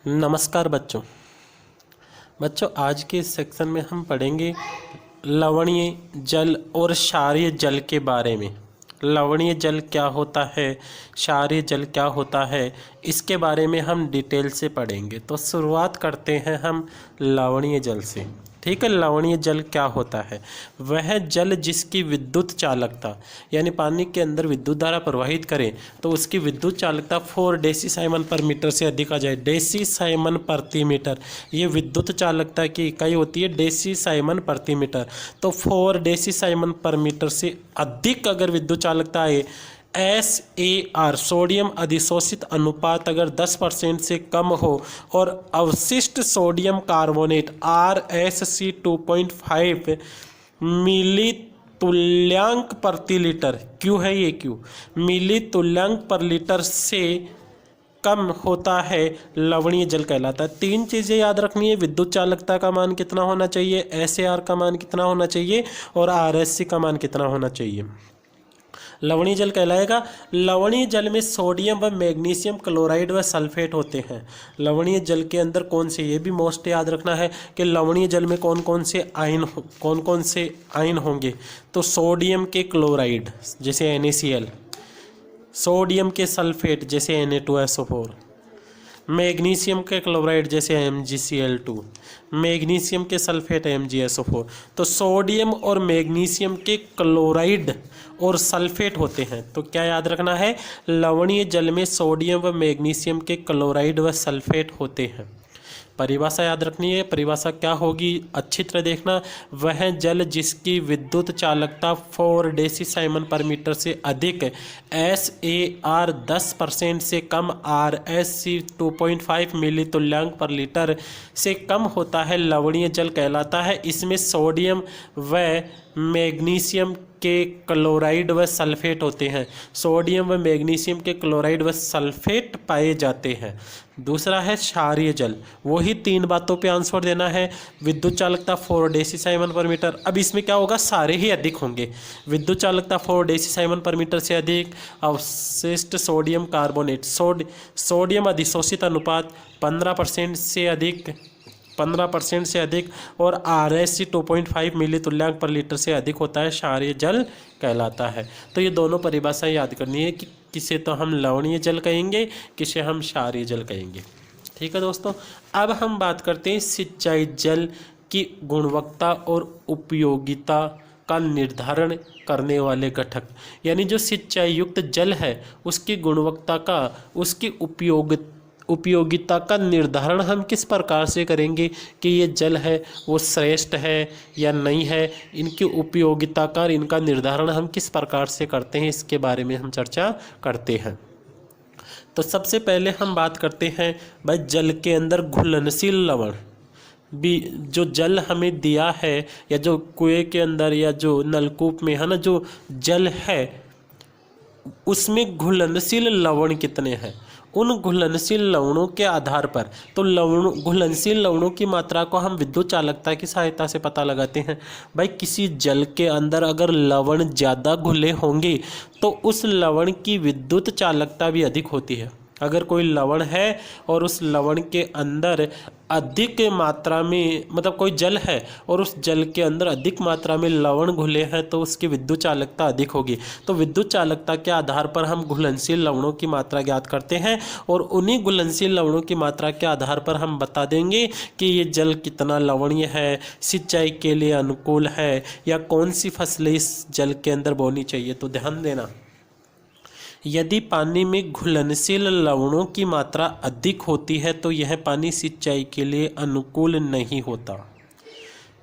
नमस्कार बच्चों। आज के इस सेक्शन में हम पढ़ेंगे लवणीय जल और क्षारीय जल के बारे में। लवणीय जल क्या होता है, क्षारीय जल क्या होता है, इसके बारे में हम डिटेल से पढ़ेंगे। तो शुरुआत करते हैं हम लवणीय जल से। ठीक है, लवणीय जल क्या होता है? वह जल जिसकी विद्युत चालकता यानी पानी के अंदर विद्युत धारा प्रवाहित करें तो उसकी विद्युत चालकता 4 डेसीसाइमन पर मीटर से अधिक आ जाए। डेसीसाइमन प्रति मीटर, ये विद्युत चालकता की इकाई होती है डेसीसाइमन प्रति मीटर। तो 4 डेसीसाइमन पर मीटर से अधिक अगर विद्युत चालकता आए, SAR सोडियम अधिशोषित अनुपात अगर 10% से कम हो और अवशिष्ट सोडियम कार्बोनेट RSC 2.5 मिली तुल्यांक प्रति लीटर, क्यू है ये क्यू, मिली तुल्यांक पर लीटर से कम होता है, लवणीय जल कहलाता है। 3 चीज़ें याद रखनी है, विद्युत चालकता का मान कितना होना चाहिए, SAR का मान कितना होना चाहिए और RSC का मान कितना होना चाहिए, लवणीय जल कहलाएगा। लवणीय जल में सोडियम व मैग्नीशियम क्लोराइड व सल्फेट होते हैं। लवणीय जल के अंदर कौन से, ये भी मोस्ट याद रखना है कि लवणीय जल में कौन कौन से आयन होंगे। तो सोडियम के क्लोराइड जैसे NaCl, सोडियम के सल्फेट जैसे Na2SO4, मैग्नीशियम के क्लोराइड जैसे MgCl2, मैग्नीशियम के सल्फेट MgSO4। तो सोडियम और मैग्नीशियम के क्लोराइड और सल्फेट होते हैं। तो क्या याद रखना है, लवणीय जल में सोडियम व मैग्नीशियम के क्लोराइड व सल्फेट होते हैं। परिभाषा याद रखनी है, परिभाषा क्या होगी अच्छी तरह देखना। वह जल जिसकी विद्युत चालकता 4 डेसीसाइमन पर मीटर से अधिक, SAR 10% से कम, RSC 2.5 मिली तुल्यांक पर लीटर से कम होता है, लवणीय जल कहलाता है। इसमें सोडियम व मैग्नीशियम के क्लोराइड व सल्फेट होते हैं। सोडियम व मैग्नीशियम के क्लोराइड व सल्फेट पाए जाते हैं। दूसरा है क्षारीय जल, वही 3 बातों पे आंसर देना है। विद्युत चालकता 4 डेसीसाइमन पर मीटर, अब इसमें क्या होगा, सारे ही अधिक होंगे। विद्युत चालकता 4 डेसीसाइमन पर मीटर से अधिक, अवशिष्ट सोडियम कार्बोनेट, सोडियम अधिशोषित अनुपात 15% से अधिक, 15% से अधिक और RSC 2.5 मिली तुल्यांक पर लीटर से अधिक होता है, क्षारीय जल कहलाता है। तो ये दोनों परिभाषाएं याद करनी है कि किसे तो हम लवणीय जल कहेंगे, किसे हम क्षारीय जल कहेंगे। ठीक है दोस्तों, अब हम बात करते हैं सिंचाई जल की गुणवत्ता और उपयोगिता का निर्धारण करने वाले घटक। यानी जो सिंचाई युक्त जल है उसकी गुणवत्ता का, उसकी उपयोगिता का निर्धारण हम किस प्रकार से करेंगे कि ये जल है वो श्रेष्ठ है या नहीं है, इनकी उपयोगिता का, इनका निर्धारण हम किस प्रकार से करते हैं, इसके बारे में हम चर्चा करते हैं। तो सबसे पहले हम बात करते हैं भाई जल के अंदर घुलनशील लवण भी, जो जल हमें दिया है या जो कुएं के अंदर या जो नलकूप में है ना, जो जल है उसमें घुलनशील लवण कितने हैं, उन घुलनशील लवणों के आधार पर, तो घुलनशील लवणों की मात्रा को हम विद्युत चालकता की सहायता से पता लगाते हैं। भाई किसी जल के अंदर अगर लवण ज़्यादा घुले होंगे तो उस लवण की विद्युत चालकता भी अधिक होती है। अगर कोई लवण है और उस लवण के अंदर अधिक मात्रा में, मतलब कोई जल है और उस जल के अंदर अधिक मात्रा में लवण घुले हैं तो उसकी विद्युत चालकता अधिक होगी। तो विद्युत चालकता के आधार पर हम घुलनशील लवणों की मात्रा ज्ञात करते हैं और उन्हीं घुलनशील लवणों की मात्रा के आधार पर हम बता देंगे कि ये जल कितना लवणीय है, सिंचाई के लिए अनुकूल है या कौन सी फसलें इस जल के अंदर बोनी चाहिए। तो ध्यान देना, यदि पानी में घुलनशील लवणों की मात्रा अधिक होती है तो यह पानी सिंचाई के लिए अनुकूल नहीं होता।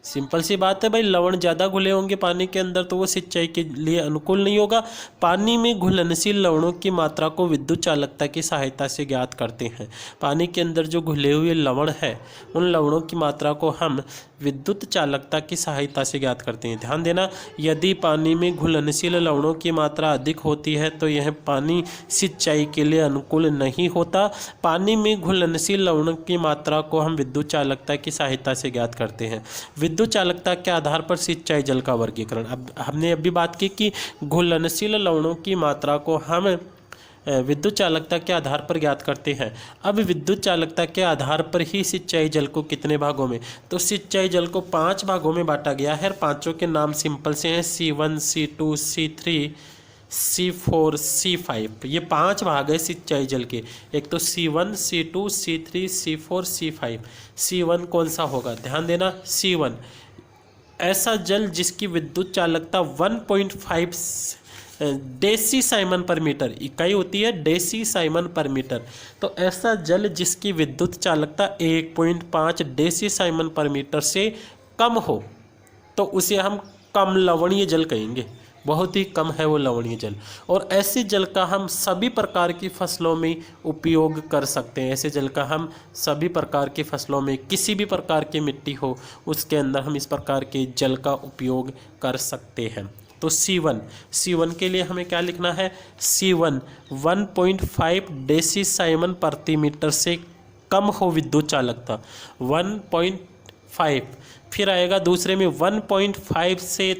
सिंपल सी बात है भाई, लवण ज़्यादा घुले होंगे पानी के अंदर तो वो सिंचाई के लिए अनुकूल नहीं होगा। पानी में घुलनशील लवणों की मात्रा को विद्युत चालकता की सहायता से ज्ञात करते हैं। पानी के अंदर जो घुले हुए लवण है उन लवणों की मात्रा को हम विद्युत चालकता की सहायता से ज्ञात करते हैं। ध्यान देना, यदि पानी में घुलनशील लवणों की मात्रा अधिक होती है तो यह पानी सिंचाई के लिए अनुकूल नहीं होता। पानी में घुलनशील लवणों की मात्रा को हम विद्युत चालकता की सहायता से ज्ञात करते हैं। विद्युत चालकता के आधार पर सिंचाई जल का वर्गीकरण। अब हमने अभी बात की कि घुलनशील लवणों की मात्रा को हम विद्युत चालकता के आधार पर ज्ञात करते हैं। अब विद्युत चालकता के आधार पर ही सिंचाई जल को कितने भागों में, तो सिंचाई जल को 5 भागों में बांटा गया है और पांचों के नाम सिंपल से हैं, C1, C2, C3, C4, C5। ये 5 भाग है सिंचाई जल के, एक तो C1, C2, C3, C4, C5। C1 कौन सा होगा, ध्यान देना, C1 ऐसा जल जिसकी विद्युत चालकता 1.5 डेसी साइमन पर मीटर, इकाई होती है डेसी साइमन पर मीटर। तो ऐसा जल जिसकी विद्युत चालकता 1.5 डेसी साइमन पर मीटर से कम हो तो उसे हम कम लवणीय जल कहेंगे, बहुत ही कम है वो लवणीय जल। और ऐसे जल का हम सभी प्रकार की फसलों में उपयोग कर सकते हैं। ऐसे जल का हम सभी प्रकार की फसलों में, किसी भी प्रकार की मिट्टी हो उसके अंदर हम इस प्रकार के जल का उपयोग कर सकते हैं। तो C1 के लिए हमें क्या लिखना है, C1 1.5 डेसी साइमन प्रति मीटर से कम हो विद्युत चालकता 1.5। फिर आएगा दूसरे में 1.5 से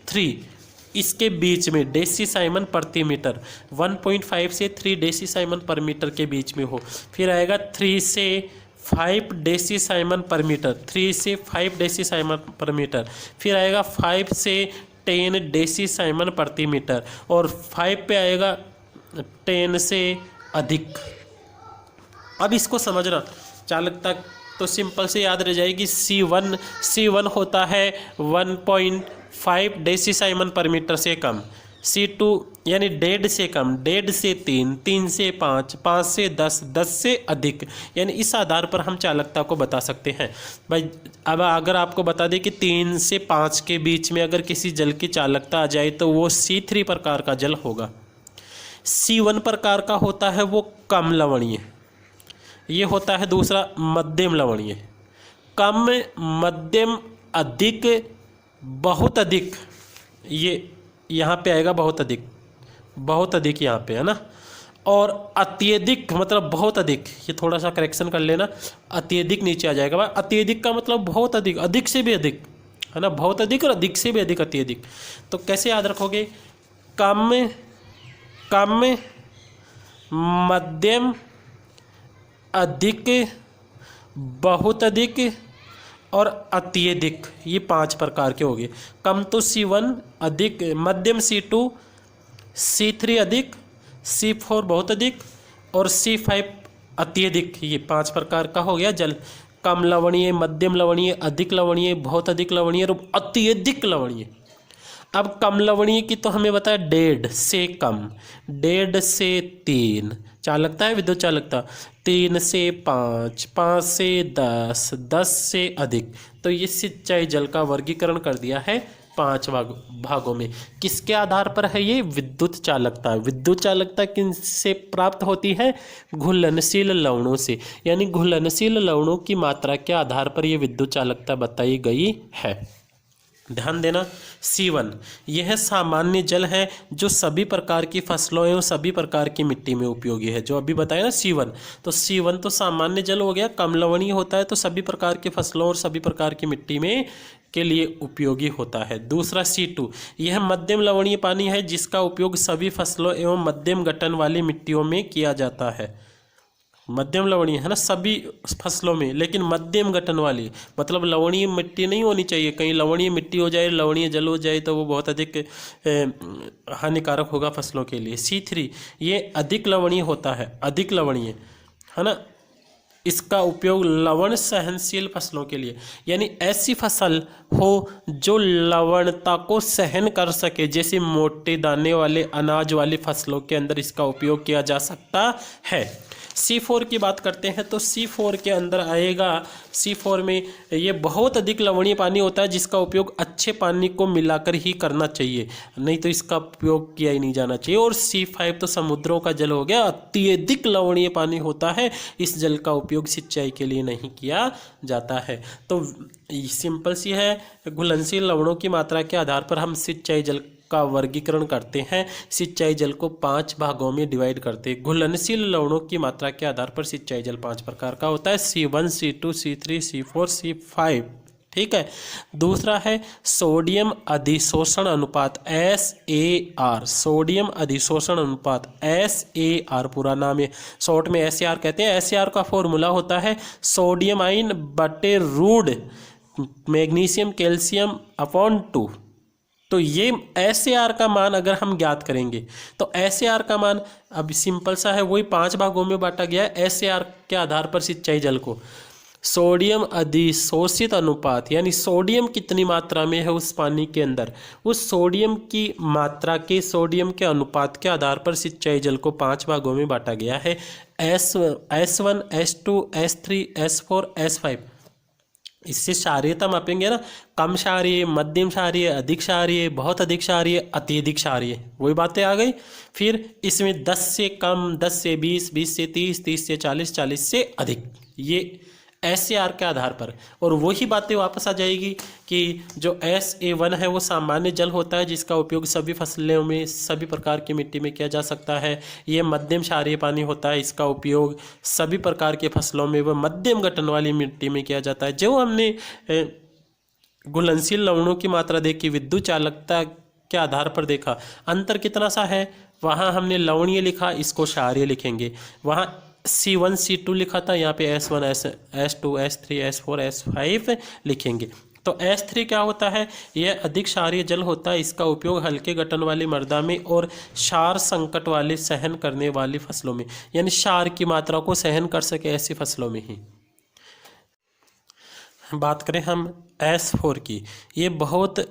3 इसके बीच में डेसी साइमन प्रति मीटर, 1.5 से 3 डेसी साइमन पर मीटर के बीच में हो। फिर आएगा 3 से 5 डेसी साइमन पर मीटर, 3 से 5 डेसी साइमन पर मीटर। फिर आएगा 5 से 10 डेसी साइमन प्रति मीटर और 5 पे आएगा 10 से अधिक। अब इसको समझना, चालकता तो सिंपल से याद रह जाएगी। C1 होता है 1.5 डेसी साइमन पर मीटर से कम। C2 यानी 1.5 से कम, 1.5 से 3, 3 से 5, 5 से 10, 10 से अधिक। यानी इस आधार पर हम चालकता को बता सकते हैं भाई। अब अगर आपको बता दें कि 3 से 5 के बीच में अगर किसी जल की चालकता आ जाए तो वो C3 प्रकार का जल होगा। C1 प्रकार का होता है वो कम लवणीय, ये होता है दूसरा मध्यम लवणीय। कम, मध्यम, अधिक, बहुत अधिक, ये यहाँ पे आएगा बहुत अधिक, बहुत अधिक यहाँ पे है ना। और अत्यधिक मतलब बहुत अधिक, ये थोड़ा सा करेक्शन कर लेना, अत्यधिक नीचे आ जाएगा। भाई अत्यधिक का मतलब बहुत अधिक, अधिक से भी अधिक है ना, बहुत अधिक और अधिक से भी अधिक अत्यधिक। तो कैसे याद रखोगे, कम, मध्यम, अधिक, बहुत अधिक और अत्यधिक, ये 5 प्रकार के हो गए। कम तो C1, अधिक मध्यम C2, C3 अधिक, C4 बहुत अधिक और C5 अत्यधिक, ये 5 प्रकार का हो गया जल। कम लवणीय, मध्यम लवणीय, अधिक लवणीय, बहुत अधिक लवणीय और अत्यधिक लवणीय। अब कम लवणीय की तो हमें बताया 1.5 से कम, 1.5 से 3 चालकता है विद्युत चालकता, 3 से 5, 5 से 10, 10 से अधिक। तो ये सिंचाई जल का वर्गीकरण कर दिया है 5 भागों में। किसके आधार पर है ये, विद्युत चालकता। विद्युत चालकता किनसे प्राप्त होती है, घुलनशील लवणों से। यानी घुलनशील लवणों की मात्रा के आधार पर ये विद्युत चालकता बताई गई है। ध्यान देना, C1 यह सामान्य जल है जो सभी प्रकार की फसलों एवं सभी प्रकार की मिट्टी में उपयोगी है। जो अभी बताया ना C1, तो C1 तो सामान्य जल हो गया, कम लवणीय होता है तो सभी प्रकार की फसलों और सभी प्रकार की मिट्टी में के लिए उपयोगी होता है। दूसरा C2 यह मध्यम लवणीय पानी है जिसका उपयोग सभी फसलों एवं मध्यम गठन वाली मिट्टियों में किया जाता है। मध्यम लवणीय है ना सभी फसलों में, लेकिन मध्यम गठन वाली मतलब लवणीय मिट्टी नहीं होनी चाहिए। कहीं लवणीय मिट्टी हो जाए, लवणीय जल हो जाए तो वो बहुत अधिक हानिकारक होगा फसलों के लिए। C3 ये अधिक लवणीय होता है, अधिक लवणीय है ना, इसका उपयोग लवण सहनशील फसलों के लिए, यानी ऐसी फसल हो जो लवणता को सहन कर सके, जैसे मोटे दाने वाले अनाज वाली फसलों के अंदर इसका उपयोग किया जा सकता है। C4 की बात करते हैं तो C4 के अंदर आएगा, C4 में ये बहुत अधिक लवणीय पानी होता है जिसका उपयोग अच्छे पानी को मिलाकर ही करना चाहिए, नहीं तो इसका उपयोग किया ही नहीं जाना चाहिए। और C5 तो समुद्रों का जल हो गया, अत्यधिक लवणीय पानी होता है, इस जल का उपयोग सिंचाई के लिए नहीं किया जाता है। तो सिंपल सी है, घुलनशील लवणों की मात्रा के आधार पर हम सिंचाई जल का वर्गीकरण करते हैं। सिंचाई जल को 5 भागों में डिवाइड करते हैं। घुलनशील लवणों की मात्रा के आधार पर सिंचाई जल 5 प्रकार का होता है, C1, C2, C3, C4, C5। ठीक है। दूसरा है सोडियम अधिशोषण अनुपात SAR, सोडियम अधिशोषण अनुपात SAR पूरा नाम है, शॉर्ट में SAR कहते हैं। SAR का फॉर्मूला होता है सोडियम आयन बटे रूट मैग्नीशियम कैल्शियम अपॉन 2। तो ये SAR का मान अगर हम ज्ञात करेंगे तो SAR का मान अब सिंपल सा है, वही 5 भागों में बांटा गया है SAR के आधार पर सिंचाई जल को। सोडियम अधिशोषित अनुपात यानी सोडियम कितनी मात्रा में है उस पानी के अंदर, उस सोडियम की मात्रा के सोडियम के अनुपात के आधार पर सिंचाई जल को 5 भागों में बांटा गया है। S1 S2 S3 S4 S5। इससे क्षारीयता मापेंगे ना, कम क्षारीय, मध्यम क्षारीय, अधिक क्षारीय, बहुत अधिक क्षारीय, अत्यधिक क्षारीय, वही बातें आ गई। फिर इसमें 10 से कम, 10 से 20, 20 से 30, 30 से 40, 40 से अधिक, ये SAR के आधार पर। और वही बातें वापस आ जाएगी कि जो SA1 है वो सामान्य जल होता है जिसका उपयोग सभी फसलों में, सभी प्रकार की मिट्टी में किया जा सकता है। ये मध्यम क्षारीय पानी होता है, इसका उपयोग सभी प्रकार के फसलों में व मध्यम गठन वाली मिट्टी में किया जाता है। जो हमने घुलनशील लवणों की मात्रा देखी, विद्युत चालकता के आधार पर देखा, अंतर कितना सा है, वहाँ हमने लवणीय लिखा, इसको क्षारीय लिखेंगे। वहाँ C1 C2 लिखा था, यहाँ पे S1 S2 S3 S4 S5 लिखेंगे। तो S3 क्या होता है, यह अधिक क्षारीय जल होता है, इसका उपयोग हल्के गठन वाली मृदा में और क्षार संकट वाले सहन करने वाली फसलों में, यानी क्षार की मात्रा को सहन कर सके ऐसी फसलों में ही। बात करें हम S4 की, ये बहुत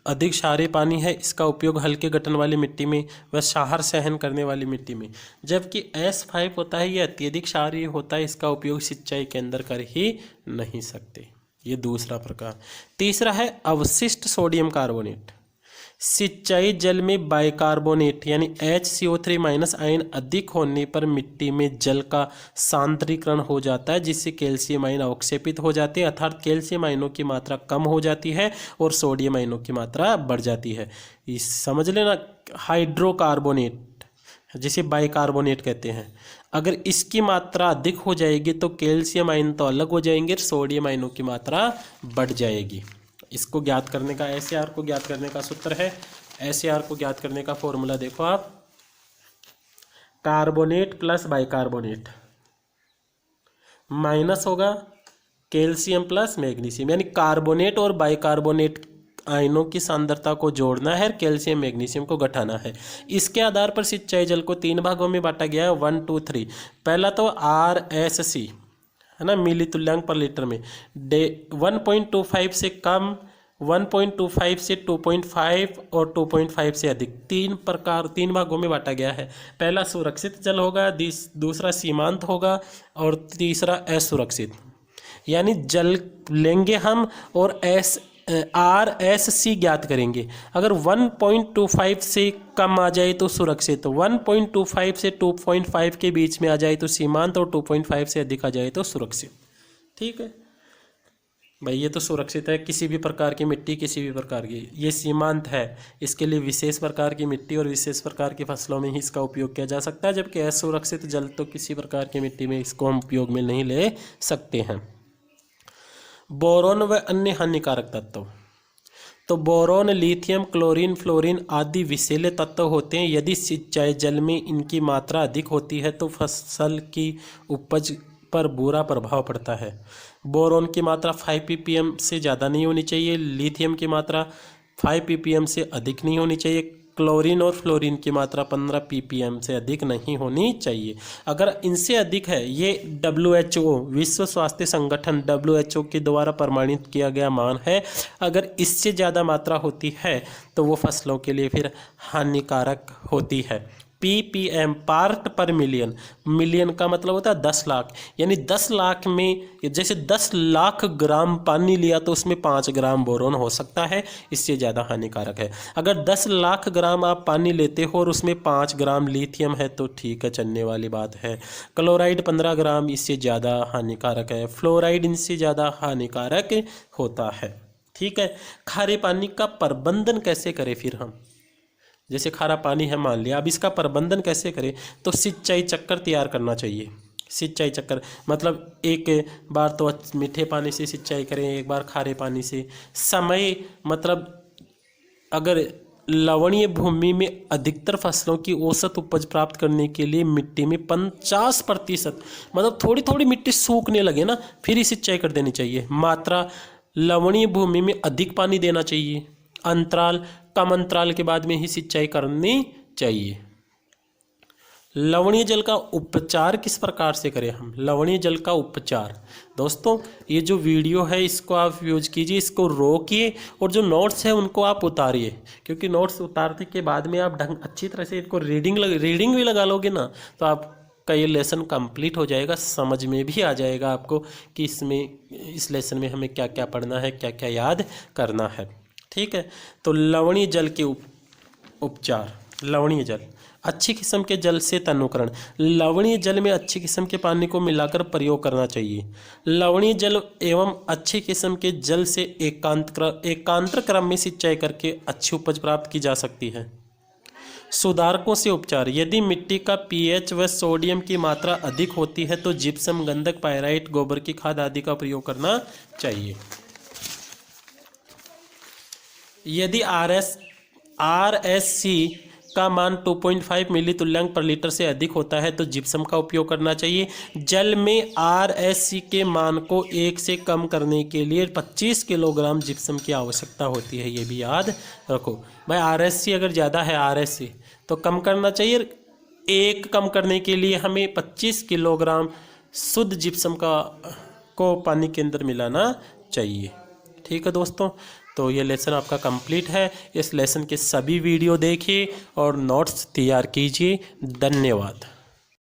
अधिक क्षारीय पानी है, इसका उपयोग हल्के गठन वाली मिट्टी में व क्षार सहन करने वाली मिट्टी में। जबकि S5 होता है, ये अत्यधिक क्षारीय होता है, इसका उपयोग सिंचाई के अंदर कर ही नहीं सकते। ये दूसरा प्रकार। तीसरा है अवशिष्ट सोडियम कार्बोनेट। सिंचाई जल में बाइकार्बोनेट यानी HCO3 माइनस आयन अधिक होने पर मिट्टी में जल का सांद्रीकरण हो जाता है, जिससे कैल्शियम आयन अवक्षेपित हो जाते हैं, अर्थात कैल्शियम आयनों की मात्रा कम हो जाती है और सोडियम आयनों की मात्रा बढ़ जाती है। इस समझ लेना, हाइड्रोकार्बोनेट जिसे बाइकार्बोनेट कहते हैं, अगर इसकी मात्रा अधिक हो जाएगी तो कैल्शियम आयन तो अलग हो जाएंगे, सोडियम आयनों की मात्रा बढ़ जाएगी। इसको ज्ञात करने का, SAR को ज्ञात करने का सूत्र है, SAR को ज्ञात करने का फॉर्मूला देखो आप, कार्बोनेट प्लस बाइकार्बोनेट माइनस होगा कैल्शियम प्लस मैग्नीशियम, यानी कार्बोनेट और बाइकार्बोनेट आयनों की सांद्रता को जोड़ना है, कैल्शियम मैग्नीशियम को घटाना है। इसके आधार पर सिंचाई जल को 3 भागों में बांटा गया है, 1 2 3। पहला तो RSC है ना, मिली तुल्यांक पर लीटर में, 1.25 से कम, 1.25 से 2.5 और 2.5 से अधिक, 3 भागों में बांटा गया है। पहला सुरक्षित जल होगा, दूसरा सीमांत होगा और तीसरा असुरक्षित। यानी जल लेंगे हम और RSC ज्ञात करेंगे। अगर 1.25 से कम आ जाए तो सुरक्षित, 1.25 से 2.5 के बीच में आ जाए तो सीमांत और 2.5 से अधिक आ जाए तो सुरक्षित। ठीक है भाई, ये तो सुरक्षित है, किसी भी प्रकार की मिट्टी, किसी भी प्रकार की। ये सीमांत है, इसके लिए विशेष प्रकार की मिट्टी और विशेष प्रकार की फसलों में ही इसका उपयोग किया जा सकता है। जबकि असुरक्षित जल तो किसी प्रकार की मिट्टी में इसको हम उपयोग में नहीं ले सकते हैं। बोरोन व अन्य हानिकारक तत्व, तो बोरोन, लिथियम, क्लोरीन, फ्लोरीन आदि विषैले तत्व होते हैं। यदि सिंचाई जल में इनकी मात्रा अधिक होती है तो फसल की उपज पर बुरा प्रभाव पड़ता है। बोरोन की मात्रा 5 ppm से ज़्यादा नहीं होनी चाहिए, लिथियम की मात्रा 5 ppm से अधिक नहीं होनी चाहिए, क्लोरीन और फ्लोरीन की मात्रा 15 ppm से अधिक नहीं होनी चाहिए। अगर इनसे अधिक है, ये WHO विश्व स्वास्थ्य संगठन WHO के द्वारा प्रमाणित किया गया मान है, अगर इससे ज़्यादा मात्रा होती है तो वो फसलों के लिए फिर हानिकारक होती है। ppm पार्ट पर मिलियन, मिलियन का मतलब होता है 10 लाख, यानी 10 लाख में जैसे 10 लाख ग्राम पानी लिया तो उसमें 5 ग्राम बोरोन हो सकता है, इससे ज़्यादा हानिकारक है। अगर 10 लाख ग्राम आप पानी लेते हो और उसमें 5 ग्राम लिथियम है तो ठीक है, चलने वाली बात है। क्लोराइड 15 ग्राम, इससे ज़्यादा हानिकारक है। फ्लोराइड इनसे ज़्यादा हानिकारक होता है। ठीक है, खारे पानी का प्रबंधन कैसे करें फिर हम, जैसे खारा पानी है मान लिया, अब इसका प्रबंधन कैसे करें, तो सिंचाई चक्कर तैयार करना चाहिए। सिंचाई चक्कर मतलब एक बार तो मीठे पानी से सिंचाई करें, एक बार खारे पानी से। समय मतलब अगर लवणीय भूमि में अधिकतर फसलों की औसत उपज प्राप्त करने के लिए मिट्टी में 50% मतलब थोड़ी थोड़ी मिट्टी सूखने लगे ना, फिर ही सिंचाई कर देनी चाहिए। मात्रा लवणीय भूमि में अधिक पानी देना चाहिए। अंतराल कम अंतराल के बाद में ही सिंचाई करनी चाहिए। लवणीय जल का उपचार किस प्रकार से करें हम? लवणीय जल का उपचार दोस्तों, ये जो वीडियो है इसको आप यूज कीजिए, इसको रोकिए और जो नोट्स है उनको आप उतारिए, क्योंकि नोट्स उतारने के बाद में आप अच्छी तरह से इनको रीडिंग भी लगा लोगे ना, तो आपका ये लेसन कंप्लीट हो जाएगा, समझ में भी आ जाएगा आपको कि इस लेसन में हमें क्या क्या पढ़ना है, क्या क्या याद करना है। ठीक है, तो लवणीय जल के उपचार। लवणीय जल, अच्छी किस्म के जल से तनुकरण। लवणीय जल में अच्छी किस्म के पानी को मिलाकर प्रयोग करना चाहिए। लवणीय जल एवं अच्छी किस्म के जल से एकांतर क्रम में सिंचाई करके अच्छी उपज प्राप्त की जा सकती है। सुधारकों से उपचार। यदि मिट्टी का पीएच व सोडियम की मात्रा अधिक होती है तो जिप्सम, गंधक, पाइराइट, गोबर की खाद आदि का प्रयोग करना चाहिए। यदि आरएससी का मान 2.5 मिली तुल्यांक पर लीटर से अधिक होता है तो जिप्सम का उपयोग करना चाहिए। जल में आरएससी के मान को 1 से कम करने के लिए 25 किलोग्राम जिप्सम की आवश्यकता होती है, ये भी याद रखो भाई। आरएससी अगर ज़्यादा है आरएससी तो कम करना चाहिए। 1 कम करने के लिए हमें 25 किलोग्राम शुद्ध जिप्सम को पानी के अंदर मिलाना चाहिए। ठीक है दोस्तों, तो ये लेसन आपका कंप्लीट है। इस लेसन के सभी वीडियो देखिए और नोट्स तैयार कीजिए। धन्यवाद।